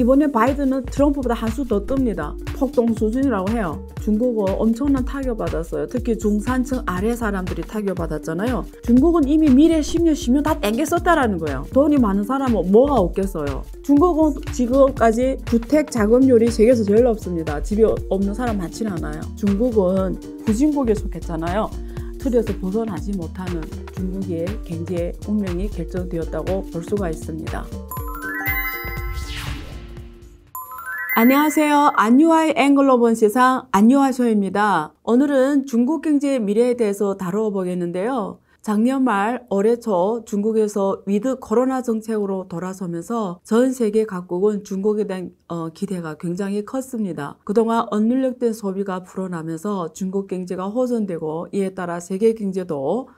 이번에 바이든은 트럼프보다 한 수 더 뜹니다. 폭동 수준이라고 해요. 중국은 엄청난 타격받았어요. 특히 중산층 아래 사람들이 타격받았잖아요. 중국은 이미 미래 10년, 10년 다 땡겼었다라는 거예요. 돈이 많은 사람은 뭐가 없겠어요. 중국은 지금까지 주택 자금률이 세계에서 제일 높습니다. 집이 없는 사람 많지는 않아요. 중국은 후진국에 속했잖아요. 틀에서 벗어나지 못하는 중국의 경제 운명이 결정되었다고 볼 수가 있습니다. 안녕하세요. 안유아의 앵글로 본 세상 안유아쇼입니다. 오늘은 중국 경제의 미래에 대해서 다루어 보겠는데요. 작년 말 올해 초 중국에서 위드 코로나 정책으로 돌아서면서 전 세계 각국은 중국에 대한 기대가 굉장히 컸습니다. 그동안 억눌렸던 소비가 불어나면서 중국 경제가 호전되고 이에 따라 세계 경제도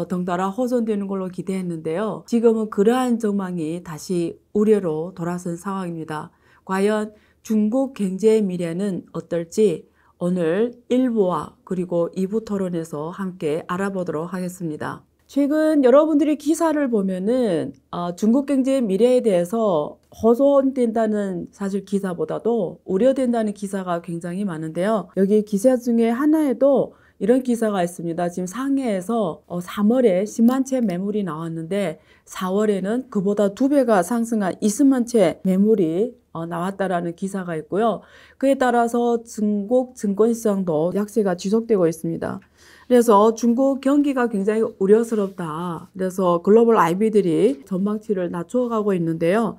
덩달아 호전되는 걸로 기대했는데요. 지금은 그러한 전망이 다시 우려로 돌아선 상황입니다. 과연 중국 경제의 미래는 어떨지 오늘 1부와 그리고 2부 토론에서 함께 알아보도록 하겠습니다. 최근 여러분들이 기사를 보면은 중국 경제의 미래에 대해서 호전된다는 사실 기사보다도 우려된다는 기사가 굉장히 많은데요. 여기 기사 중에 하나에도 이런 기사가 있습니다. 지금 상해에서 3월에 10만 채 매물이 나왔는데 4월에는 그보다 2배가 상승한 20만 채 매물이 나왔다라는 기사가 있고요. 그에 따라서 중국 증권시장도 약세가 지속되고 있습니다. 그래서 중국 경기가 굉장히 우려스럽다. 그래서 글로벌 IB들이 전망치를 낮춰가고 있는데요.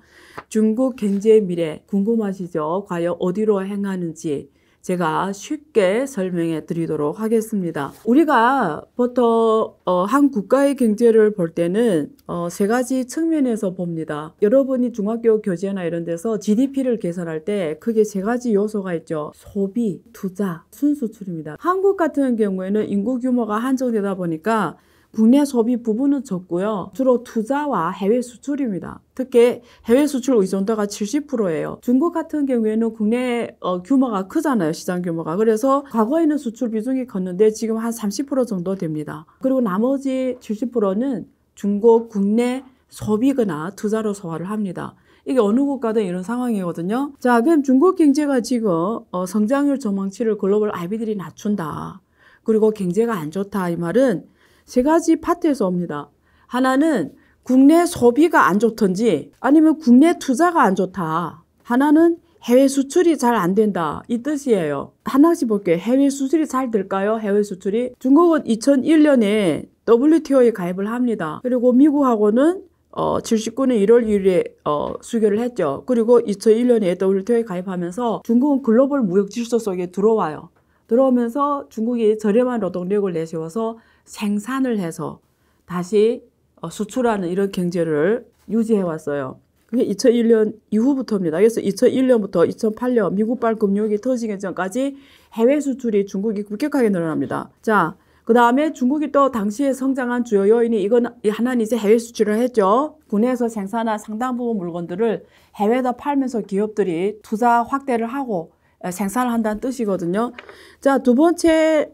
중국 경제의 미래 궁금하시죠? 과연 어디로 향하는지 제가 쉽게 설명해 드리도록 하겠습니다. 우리가 보통 한 국가의 경제를 볼 때는 세 가지 측면에서 봅니다. 여러분이 중학교 교재나 이런 데서 GDP를 계산할 때 크게 세 가지 요소가 있죠. 소비, 투자, 순수출입니다. 한국 같은 경우에는 인구 규모가 한정되다 보니까 국내 소비 부분은 적고요. 주로 투자와 해외 수출입니다. 특히 해외 수출 의존도가 70%예요. 중국 같은 경우에는 국내 규모가 크잖아요. 시장 규모가. 그래서 과거에는 수출 비중이 컸는데 지금 한 30% 정도 됩니다. 그리고 나머지 70%는 중국 국내 소비거나 투자로 소화를 합니다. 이게 어느 국가든 이런 상황이거든요. 자, 그럼 중국 경제가 지금 성장률 전망치를 글로벌 IB들이 낮춘다. 그리고 경제가 안 좋다. 이 말은 세 가지 파트에서 옵니다. 하나는 국내 소비가 안 좋던지 아니면 국내 투자가 안 좋다. 하나는 해외 수출이 잘 안 된다. 이 뜻이에요. 하나씩 볼게요. 해외 수출이 잘 될까요? 해외 수출이. 중국은 2001년에 WTO에 가입을 합니다. 그리고 미국하고는 79년 1월 1일에 수교를 했죠. 그리고 2001년에 WTO에 가입하면서 중국은 글로벌 무역 질서 속에 들어와요. 들어오면서 중국이 저렴한 노동력을 내세워서 생산을 해서 다시 수출하는 이런 경제를 유지해 왔어요. 그게 2001년 이후부터입니다. 그래서 2001년부터 2008년 미국발 금융위기 터지기 전까지 해외 수출이 중국이 급격하게 늘어납니다. 자, 그 다음에 중국이 또 당시에 성장한 주요 요인이 이건 하나는 이제 해외 수출을 했죠. 국내에서 생산한 상당 부분 물건들을 해외에다 팔면서 기업들이 투자 확대를 하고 생산을 한다는 뜻이거든요. 자, 두 번째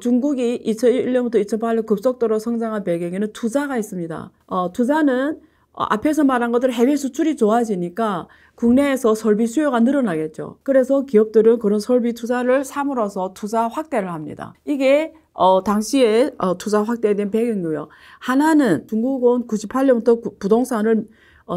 중국이 2001년부터 2008년 급속도로 성장한 배경에는 투자가 있습니다. 투자는 앞에서 말한 것들 해외 수출이 좋아지니까 국내에서 설비 수요가 늘어나겠죠. 그래서 기업들은 그런 설비 투자를 삼으로써 투자 확대를 합니다. 이게 당시에 투자 확대된 배경이고요. 하나는 중국은 98년부터 부동산을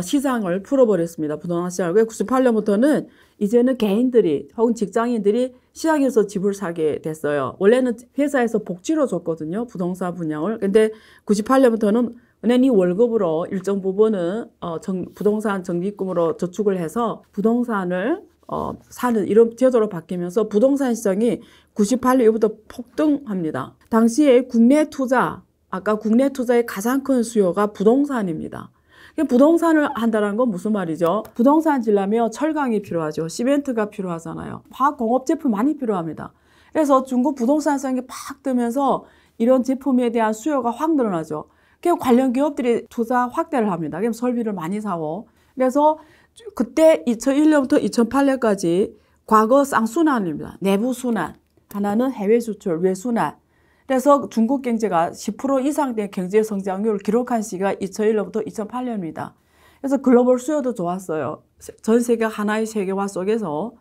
시장을 풀어버렸습니다. 부동산 시장을. 98년부터는 이제는 개인들이 혹은 직장인들이 시장에서 집을 사게 됐어요. 원래는 회사에서 복지로 줬거든요. 부동산 분양을. 근데 98년부터는 은행이 월급으로 일정 부분은 부동산 적립금으로 저축을 해서 부동산을 사는 이런 제도로 바뀌면서 부동산 시장이 98년 이후부터 폭등합니다. 당시에 국내 투자, 아까 국내 투자의 가장 큰 수요가 부동산입니다. 부동산을 한다는 건 무슨 말이죠? 부동산 지려면 철강이 필요하죠. 시멘트가 필요하잖아요. 화학공업 제품 많이 필요합니다. 그래서 중국 부동산 시장이 팍 뜨면서 이런 제품에 대한 수요가 확 늘어나죠. 그래서 관련 기업들이 투자 확대를 합니다. 그럼 설비를 많이 사고. 그래서 그때 2001년부터 2008년까지 과거 쌍순환입니다. 내부 순환. 하나는 해외 수출, 외순환. 그래서 중국 경제가 10% 이상 된 경제 성장률을 기록한 시기가 2001년부터 2008년입니다. 그래서 글로벌 수요도 좋았어요. 전 세계 하나의 세계화 속에서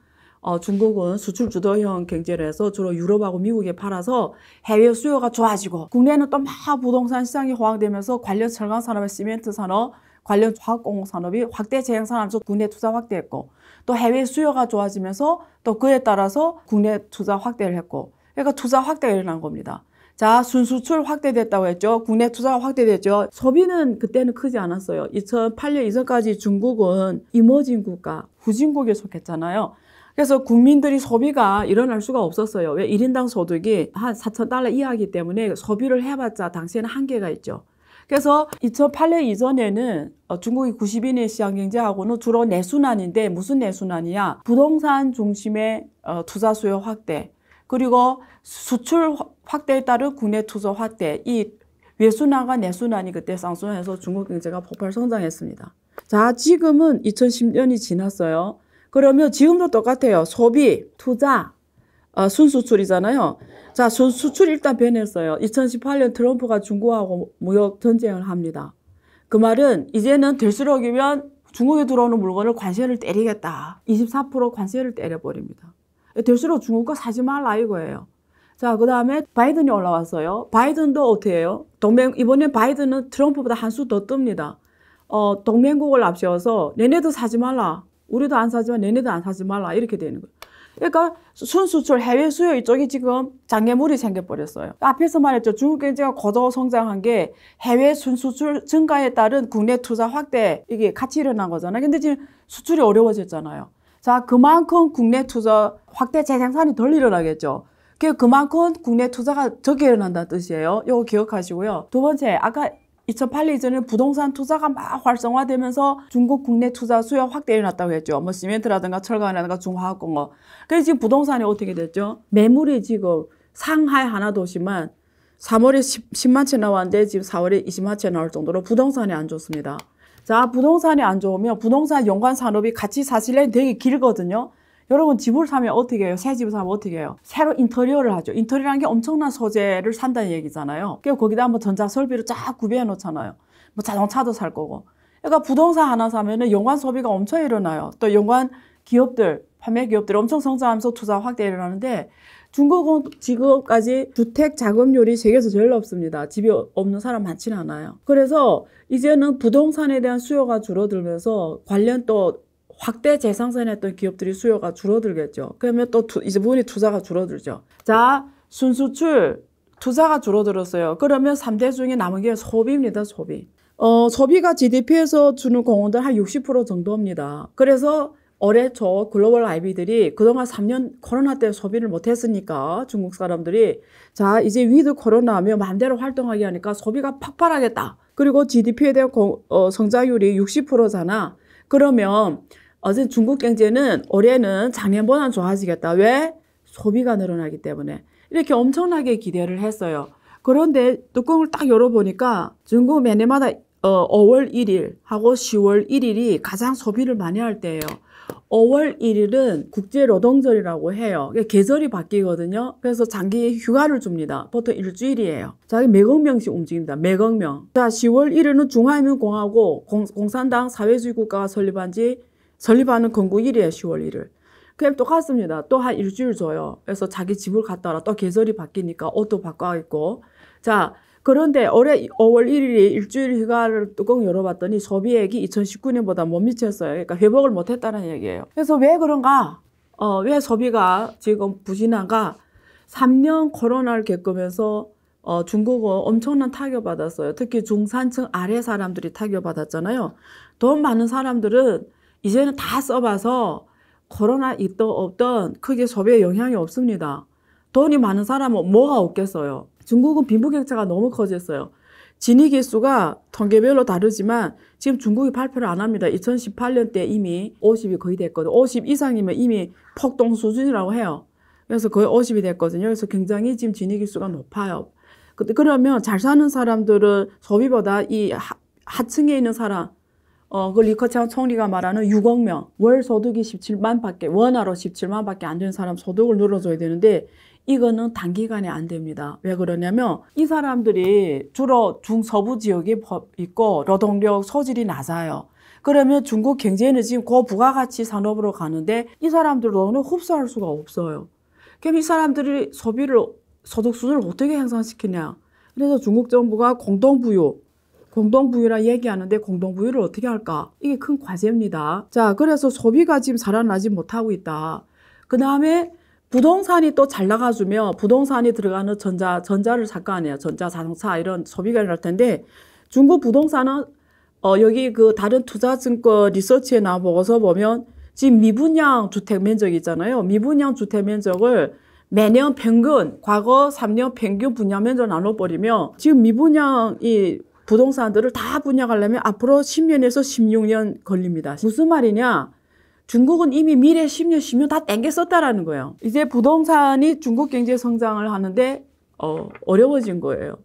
중국은 수출 주도형 경제를 해서 주로 유럽하고 미국에 팔아서 해외 수요가 좋아지고 국내는 또 막 부동산 시장이 호황되면서 관련 철강 산업, 시멘트 산업, 관련 화학공업 산업이 확대 재생 산업에서 국내 투자 확대했고 또 해외 수요가 좋아지면서 또 그에 따라서 국내 투자 확대를 했고 그러니까 투자 확대가 일어난 겁니다. 자, 순수출 확대됐다고 했죠. 국내 투자가 확대됐죠. 소비는 그때는 크지 않았어요. 2008년 이전까지 중국은 이머징 국가, 후진국에 속했잖아요. 그래서 국민들이 소비가 일어날 수가 없었어요. 왜? 1인당 소득이 한 4,000달러 이하이기 때문에 소비를 해봤자 당시에는 한계가 있죠. 그래서 2008년 이전에는 중국이 90인의 시장 경제하고는 주로 내순환인데 무슨 내순환이야? 부동산 중심의 투자 수요 확대 그리고 수출 확대에 따른 국내 투자 확대 이 외순환과 내순환이 그때 쌍순환해서 중국 경제가 폭발 성장했습니다. 자, 지금은 2010년이 지났어요. 그러면 지금도 똑같아요. 소비, 투자, 순수출이잖아요. 자, 순수출 일단 변했어요. 2018년 트럼프가 중국하고 무역 전쟁을 합니다. 그 말은 이제는 될수록이면 중국에 들어오는 물건을 관세를 때리겠다. 24% 관세를 때려버립니다. 될수록 중국 거 사지 말라 이거예요. 자, 그 다음에 바이든이 올라왔어요. 바이든도 어떻게 해요? 이번에 바이든은 트럼프보다 한 수 더 뜹니다. 동맹국을 앞세워서 얘네도 사지 말라. 우리도 안 사지만 얘네도 안 사지 말라. 이렇게 되는 거예요. 그러니까 순수출 해외 수요 이쪽이 지금 장애물이 생겨버렸어요. 앞에서 말했죠. 중국 경제가 고도 성장한 게 해외 순수출 증가에 따른 국내 투자 확대 이게 같이 일어난 거잖아요. 근데 지금 수출이 어려워졌잖아요. 자, 그만큼 국내 투자 확대 재생산이 덜 일어나겠죠. 그만큼 국내 투자가 적게 일어난다는 뜻이에요. 이거 기억하시고요. 두 번째, 아까 2008년 이전에는 부동산 투자가 막 활성화되면서 중국 국내 투자 수요 확대 일어났다고 했죠. 뭐 시멘트라든가 철강이라든가 중화학공업. 그래서 지금 부동산이 어떻게 됐죠? 매물이 지금 상하이 하나 도시만 3월에 10만 채 나왔는데 지금 4월에 20만 채 나올 정도로 부동산이 안 좋습니다. 자, 부동산이 안 좋으면 부동산 연관 산업이 같이 사실은 되게 길거든요. 여러분 집을 사면 어떻게 해요? 새 집을 사면 어떻게 해요? 새로 인테리어를 하죠. 인테리어라는 게 엄청난 소재를 산다는 얘기잖아요. 그리고 거기다 한번 전자 설비를 쫙 구비해 놓잖아요. 뭐 자동차도 살 거고. 그러니까 부동산 하나 사면은 연관 소비가 엄청 일어나요. 또 연관 기업들, 판매 기업들이 엄청 성장하면서 투자 확대 일어나는데 중국은 지금까지 주택 자금률이 세계에서 제일 높습니다. 집이 없는 사람 많지는 않아요. 그래서 이제는 부동산에 대한 수요가 줄어들면서 관련 또 확대 재생산했던 기업들이 수요가 줄어들겠죠. 그러면 또 이제 분이 투자가 줄어들죠. 자, 순수출 투자가 줄어들었어요. 그러면 3대 중에 남은 게 소비입니다. 소비. 소비가 GDP에서 주는 공헌들 한 60% 정도입니다. 그래서 올해 초 글로벌 IB들이 그동안 3년 코로나 때 소비를 못했으니까 중국 사람들이 자, 이제 위드 코로나 하면 마음대로 활동하게 하니까 소비가 폭발하겠다. 그리고 GDP에 대한 성장률이 60%잖아. 그러면 어제 중국 경제는 올해는 작년보다는 좋아지겠다. 왜? 소비가 늘어나기 때문에. 이렇게 엄청나게 기대를 했어요. 그런데 뚜껑을 딱 열어보니까 중국 매년마다 5월 1일 하고 10월 1일이 가장 소비를 많이 할 때예요. 5월 1일은 국제노동절이라고 해요. 계절이 바뀌거든요. 그래서 장기 휴가를 줍니다. 보통 일주일이에요. 자, 몇억 명씩 움직입니다. 몇억 명. 자, 10월 1일은 중화인민공화국 공산당 사회주의 국가가 설립하는 건국일이에요. 10월 1일. 그냥 똑같습니다. 또 한 일주일 줘요. 그래서 자기 집을 갔다 와라. 또 계절이 바뀌니까 옷도 바꿔야겠고. 자, 그런데 올해 5월 1일이 일주일 휴가를 뚜껑 열어봤더니 소비액이 2019년보다 못 미쳤어요. 그러니까 회복을 못했다는 얘기예요. 그래서 왜 그런가? 왜 소비가 지금 부진한가? 3년 코로나를 겪으면서 중국은 엄청난 타격받았어요. 특히 중산층 아래 사람들이 타격받았잖아요. 돈 많은 사람들은 이제는 다 써봐서 코로나 있던 없던 크게 소비에 영향이 없습니다. 돈이 많은 사람은 뭐가 없겠어요. 중국은 빈부격차가 너무 커졌어요. 지니기수가 통계별로 다르지만 지금 중국이 발표를 안 합니다. 2018년 때 이미 50이 거의 됐거든요. 50 이상이면 이미 폭동 수준이라고 해요. 그래서 거의 50이 됐거든요. 그래서 굉장히 지금 지니기수가 높아요. 그러면 잘 사는 사람들은 소비보다 이 하층에 있는 사람 그 리커창 총리가 말하는 6억 명, 월 소득이 17만 밖에, 원화로 17만 밖에 안 되는 사람 소득을 늘어줘야 되는데, 이거는 단기간에 안 됩니다. 왜 그러냐면 이 사람들이 주로 중서부 지역에 있고 노동력 소질이 낮아요. 그러면 중국 경제는 지금 고부가가치 산업으로 가는데 이 사람들로는 흡수할 수가 없어요. 그럼 이 사람들이 소득 수준을 어떻게 향상시키냐. 그래서 중국 정부가 공동부유라 얘기하는데 공동부유를 어떻게 할까? 이게 큰 과제입니다. 자, 그래서 소비가 지금 살아나지 못하고 있다. 그 다음에 부동산이 또 잘 나가주면 부동산이 들어가는 전자를 살 거 아니에요. 전자, 자동차 이런 소비가 일어날 텐데 중국 부동산은 여기 그 다른 투자증권 리서치에 나와서 보면 지금 미분양 주택 면적 있잖아요. 미분양 주택 면적을 매년 평균, 과거 3년 평균 분양 면적 나눠버리면 지금 미분양 이 부동산들을 다 분양하려면 앞으로 10년에서 16년 걸립니다. 무슨 말이냐? 중국은 이미 미래 10년, 10년 다 땡겨 썼다라는 거예요. 이제 부동산이 중국 경제 성장을 하는데 어려워진 거예요.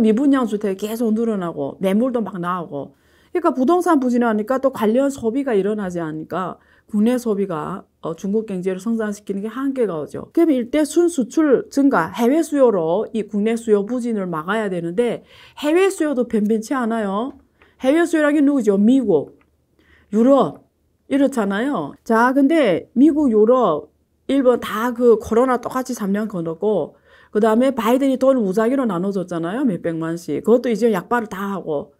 미분양 주택이 계속 늘어나고 매물도 막 나오고 그러니까 부동산 부진하니까 또 관련 소비가 일어나지 않으니까 국내 소비가 중국 경제를 성장시키는 게 한계가 오죠. 그럼 일대 순수출 증가, 해외 수요로 이 국내 수요 부진을 막아야 되는데 해외 수요도 변변치 않아요. 해외 수요라는 게 누구죠? 미국, 유럽 이렇잖아요. 자, 근데 미국, 유럽, 일본 다 그 코로나 똑같이 3년 거뒀고 그 다음에 바이든이 돈을 무작위로 나눠줬잖아요. 몇백만씩. 그것도 이제 약발을 다 하고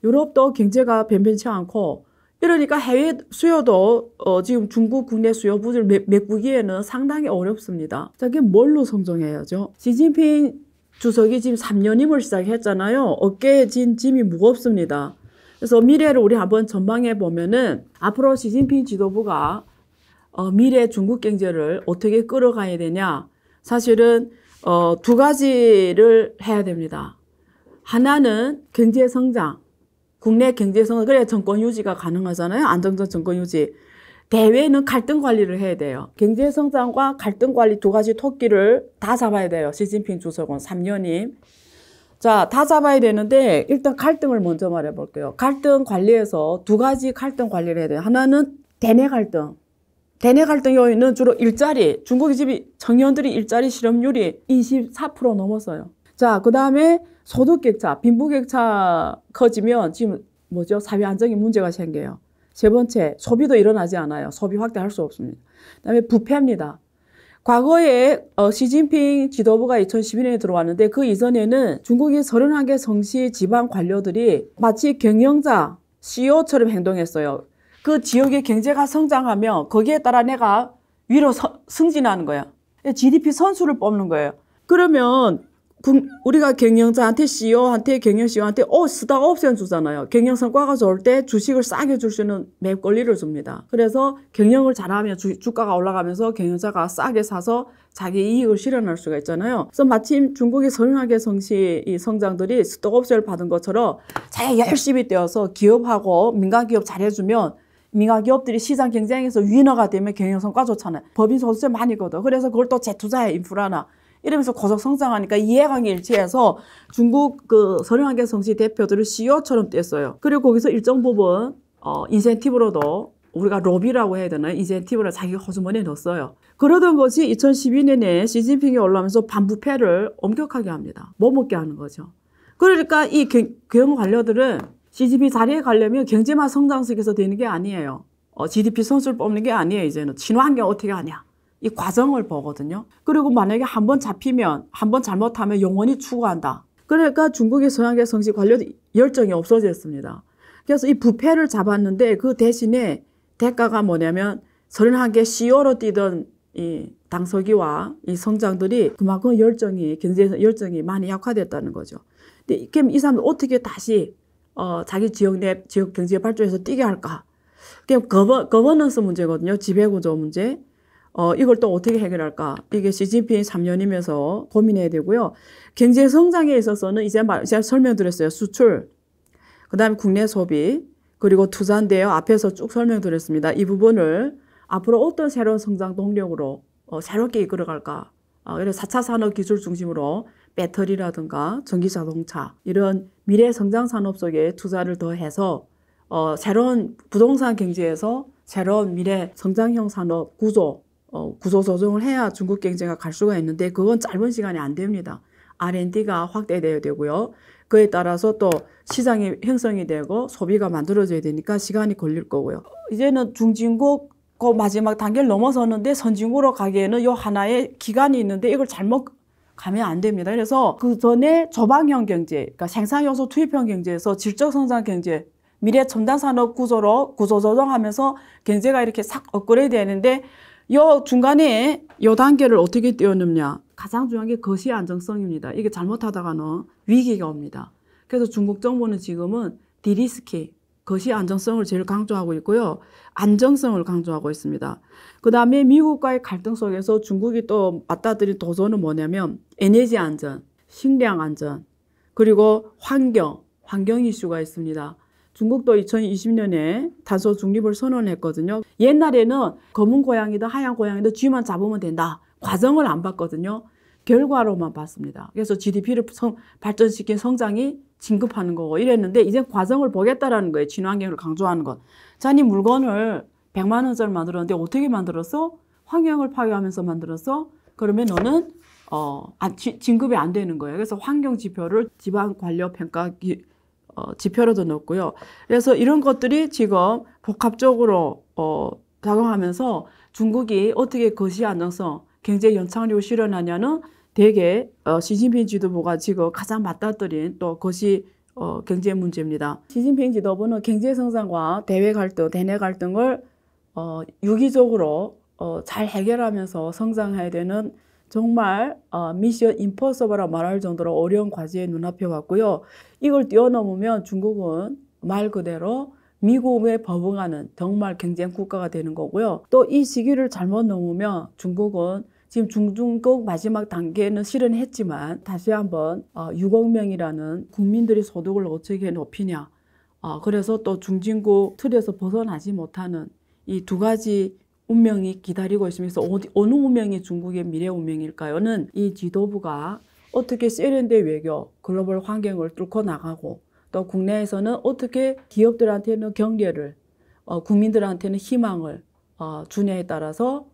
유럽도 경제가 변변치 않고 이러니까 해외 수요도 지금 중국 국내 수요 부진을 메꾸기에는 상당히 어렵습니다. 자, 그게 뭘로 성장해야죠? 시진핑 주석이 지금 3년임을 시작했잖아요. 어깨에 진 짐이 무겁습니다. 그래서 미래를 우리 한번 전망해 보면은 앞으로 시진핑 지도부가 미래 중국 경제를 어떻게 끌어가야 되냐? 사실은 두 가지를 해야 됩니다. 하나는 경제 성장. 국내 경제성은 그래야 정권 유지가 가능하잖아요. 안정적 정권 유지. 대외는 갈등 관리를 해야 돼요. 경제 성장과 갈등 관리 두 가지 토끼를 다 잡아야 돼요. 시진핑 주석은 3년임. 자, 다 잡아야 되는데 일단 갈등을 먼저 말해볼게요. 갈등 관리에서 두 가지 갈등 관리를 해야 돼요. 하나는 대내 갈등. 대내 갈등 요인은 주로 일자리. 중국의 집이 청년들이 일자리 실업률이 24% 넘었어요. 자, 그 다음에 소득격차, 빈부격차 커지면 지금 뭐죠? 사회 안정에 문제가 생겨요. 세 번째, 소비도 일어나지 않아요. 소비 확대할 수 없습니다. 그 다음에 부패입니다. 과거에 시진핑 지도부가 2012년에 들어왔는데 그 이전에는 중국의 31개 성시 지방 관료들이 마치 경영자, CEO처럼 행동했어요. 그 지역의 경제가 성장하면 거기에 따라 내가 위로 승진하는 거야. GDP 선수를 뽑는 거예요. 그러면 우리가 경영자한테 CEO한테 경영 CEO한테 스탁 옵션 주잖아요. 경영 성과가 좋을 때 주식을 싸게 줄 수 있는 매입 권리를 줍니다. 그래서 경영을 잘하면 주가가 올라가면서 경영자가 싸게 사서 자기 이익을 실현할 수가 있잖아요. 그래서 마침 중국의 31개 성시 이 성장들이 스톡 옵션을 받은 것처럼 자기가 열심히 뛰어서 기업하고 민간기업 잘해주면 민간기업들이 시장 경쟁에서 위너가 되면 경영 성과 좋잖아요. 법인 소득세 많이 거둬. 그래서 그걸 또 재투자해 인프라나. 이러면서 고속 성장하니까 이해관계 일치해서 중국 그 31개 성시 대표들을 CEO처럼 뗐어요. 그리고 거기서 일정 부분 인센티브로도 우리가 로비라고 해야 되나요? 인센티브를 자기가 호주머니에 넣었어요. 그러던 것이 2012년에 시진핑이 올라오면서 반부패를 엄격하게 합니다. 못 먹게 하는 거죠. 그러니까 이 경영 관료들은 시진핑 자리에 가려면 경제만 성장석에서 되는 게 아니에요. GDP 선수를 뽑는 게 아니에요. 이제는 친환경 어떻게 하냐. 이 과정을 보거든요. 그리고 만약에 한번 잡히면, 한번 잘못하면 영원히 추구한다. 그러니까 중국의 서양계 성시 관료들 열정이 없어졌습니다. 그래서 이 부패를 잡았는데 그 대신에 대가가 뭐냐면 31개 CEO로 뛰던 이 당서기와 이 성장들이 그만큼 경제에서 열정이 많이 약화됐다는 거죠. 근데 그럼 이 사람들 어떻게 다시 자기 지역 내 지역 경제 발전에서 뛰게 할까? 그냥 거버넌스 문제거든요. 지배구조 문제. 이걸 또 어떻게 해결할까? 이게 시진핑 3년이면서 고민해야 되고요. 경제 성장에 있어서는 제가 설명드렸어요. 수출, 그 다음에 국내 소비, 그리고 투자인데요. 앞에서 쭉 설명드렸습니다. 이 부분을 앞으로 어떤 새로운 성장 동력으로 새롭게 이끌어갈까? 그래서 4차 산업 기술 중심으로 배터리라든가 전기자동차 이런 미래 성장 산업 속에 투자를 더해서 새로운 부동산 경제에서 새로운 미래 성장형 산업 구조 구조 조정을 해야 중국 경제가 갈 수가 있는데 그건 짧은 시간이 안 됩니다. R&D가 확대돼야 되고요. 그에 따라서 또 시장이 형성이 되고 소비가 만들어져야 되니까 시간이 걸릴 거고요. 이제는 중진국 그 마지막 단계를 넘어섰는데 선진국으로 가기에는 요 하나의 기간이 있는데 이걸 잘못 가면 안 됩니다. 그래서 그 전에 저방형 경제, 그러니까 생산요소 투입형 경제에서 질적 성장 경제, 미래 첨단 산업 구조로 구조 조정하면서 경제가 이렇게 싹 업그레이드 되는데 요 중간에 요 단계를 어떻게 뛰어넘냐. 가장 중요한 게 거시 안정성입니다. 이게 잘못하다가는 위기가 옵니다. 그래서 중국 정부는 지금은 디리스키, 거시 안정성을 제일 강조하고 있고요. 안정성을 강조하고 있습니다. 그 다음에 미국과의 갈등 속에서 중국이 또 맞닥뜨린 도전은 뭐냐면 에너지 안전, 식량 안전, 그리고 환경 이슈가 있습니다. 중국도 2020년에 탄소 중립을 선언했거든요. 옛날에는 검은 고양이든 하얀 고양이든 쥐만 잡으면 된다. 과정을 안 봤거든요. 결과로만 봤습니다. 그래서 GDP를 발전시킨 성장이 진급하는 거고 이랬는데 이제 과정을 보겠다라는 거예요. 친환경을 강조하는 것. 자니 물건을 100만 원짜리 만들었는데 어떻게 만들었어? 환경을 파괴하면서 만들었어? 그러면 너는 진급이 안 되는 거예요. 그래서 환경 지표를 지방 관료 평가 지표로도 넣었고요. 그래서 이런 것들이 지금 복합적으로 작용하면서 중국이 어떻게 거시 안정성, 경제 연착륙을 실현하냐는 대개 시진핑 지도부가 지금 가장 맞닥뜨린 또 거시 경제 문제입니다. 시진핑 지도부는 경제 성장과 대외 갈등, 대내 갈등을 유기적으로 잘 해결하면서 성장해야 되는 정말 미션 임퍼서블이라고 말할 정도로 어려운 과제에 눈앞에 왔고요. 이걸 뛰어넘으면 중국은 말 그대로 미국에 버금가는 정말 경쟁 국가가 되는 거고요. 또 이 시기를 잘못 넘으면 중국은 지금 중진국 마지막 단계는 실현했지만 다시 한번 6억 명이라는 국민들의 소득을 어떻게 높이냐. 그래서 또 중진국 틀에서 벗어나지 못하는 이 두 가지 운명이 기다리고 있으면서 어느 운명이 중국의 미래 운명일까요?는 이 지도부가 어떻게 세련된 외교, 글로벌 환경을 뚫고 나가고 또 국내에서는 어떻게 기업들한테는 격려를, 국민들한테는 희망을 주냐에 따라서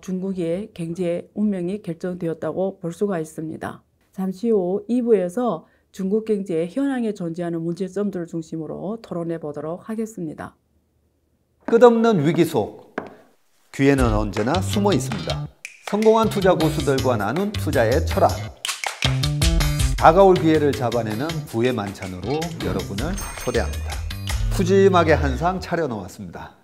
중국의 경제 운명이 결정되었다고 볼 수가 있습니다. 잠시 후 2부에서 중국 경제의 현황에 존재하는 문제점들을 중심으로 토론해 보도록 하겠습니다. 끝없는 위기 속 기회는 언제나 숨어 있습니다. 성공한 투자 고수들과 나눈 투자의 철학. 다가올 기회를 잡아내는 부의 만찬으로 여러분을 초대합니다. 푸짐하게 한 상 차려놓았습니다.